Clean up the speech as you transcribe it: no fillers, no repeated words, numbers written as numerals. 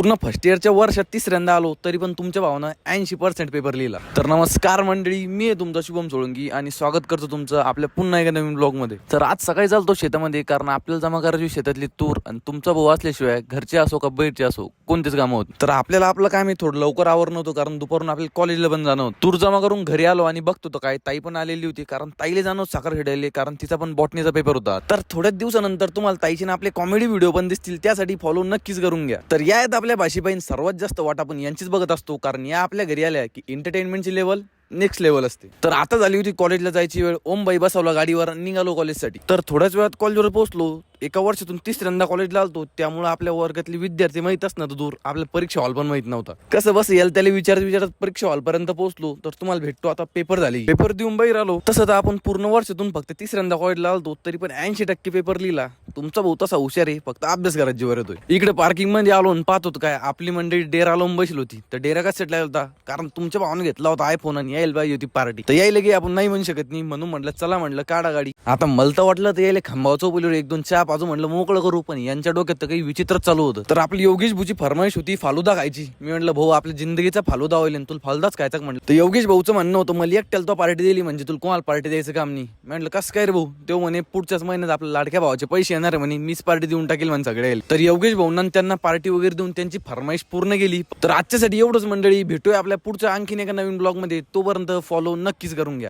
पूर्ण फर्स्ट इयरच्या वर्षात तिसऱ्यांदा आलो तरी पण तुमच्या भावानं 80% पेपर लिहिला. तर नमस्कार मंडळी, मी आहे तुमचा शुभम सोळंकी आणि स्वागत करतो तुमचं आपल्या पुन्हा एका नवीन ब्लॉगमध्ये. तर आज सकाळी चालतो शेतामध्ये, कारण आपल्याला जमा करायची शेतातली तूर आणि तुमचा भाऊ असल्याशिवाय घरचे असो का बाहेरचे असो कोणतेच कामं होत. तर आपल्याला आपलं काम आहे थोडं लवकर आवरणं होतं, कारण दुपारून आपल्याला कॉलेजला पण जाणं होतं. तूर जमा करून घरी आलो आणि बघतो तर काय ताई पण आलेली होती, कारण ताईला जाणं साखर खेळायला, कारण तिचा पण बॉटनीचा पेपर होता. तर थोड्याच दिवसानंतर तुम्हाला ताईचे ना आपले कॉमेडी व्हिडिओ पण दिसतील, त्यासाठी फॉलो नक्कीच करून घ्या. तर या आहेत आपल्या भाषीबाईन सर्वात जास्त वाटा पण यांचीच बघत असतो, कारण या आपल्या घरी आल्या की एंटरटेनमेंटची लेवल नेक्स्ट लेवल असते. तर आता झाली होती कॉलेजला जायची वेळ. ओम बाई बसवला गाडीवर, निघालो कॉलेजसाठी. तर थोड्याच वेळात कॉलेजवर पोहोचलो. एका वर्षातून तिसऱ्यांदा कॉलेजला आलतो, त्यामुळे आपल्या वर्गातले विद्यार्थी माहितच नव्हतं दूर, आपल्या परीक्षा हॉल पण माहित नव्हता. कसं बस याला त्याला विचारत परीक्षा हॉल पर्यंत पोहोचलो. तर तुम्हाला भेटतो आता पेपर झाली. पेपर देऊन बाहेर आलो. तसं तर आपण पूर्ण वर्षातून फक्त तिसऱ्यांदा कॉलेजला आलतो, तरी पण 80% पेपर लिहिला. तुमचा भाऊ तसा हुशार आहे, फक्त अभ्यास करायची जीवर येतोय. इकडे पार्किंग मध्ये आलो आणि पाहत होतो काय आपली मंडळी डेरा लावून बसली होती. तर डेरा का सेट होता, कारण तुमच्या भावाने घेतला होता आयफोन आणि यायला पाहिजे होती पार्टी. तर यायला की आपण नाही म्हणू शकत नाही, म्हणून म्हटलं चला, म्हटलं काढा गाडी. आता मला तर वाटलं तर यायला खांबावर चौपलीवर एक दोन चहा पाजू म्हटलं मोकळं करू, पण यांच्या डोक्यात तर काही विचित्र चालू होतं. तर आपली योगेश भाऊची फरमाईश होती फालुदा खायची. मी म्हटलं भाऊ आपल्या जिंदगीचा फालुदा होईल, तुला फालुदाच खायचा म्हटलं. तर योगेश भाऊचं म्हणणं होतं मला एकट्याला तो पार्टी दिली म्हणजे तुला कोणाला पार्टी द्यायचं काम नाही. म्हटलं कसं काय रे भाऊ? तो म्हणे पुढच्याच महिन्यात आपल्या लाडक्या भावाचे पैसे येणार आहे म्हणे, मीच पार्टी देऊन टाकेल म्हणे सगळे. तर योगेश भाऊंना त्यांना पार्टी वगैरे देऊन त्यांची फरमाईश पूर्ण केली. तर आजच्यासाठी एवढंच मंडळी, भेटूया आपल्या पुढच्या आणखीन एका नवीन ब्लॉग मध्ये. तोपर्यंत फॉलो नक्कीच करून घ्या.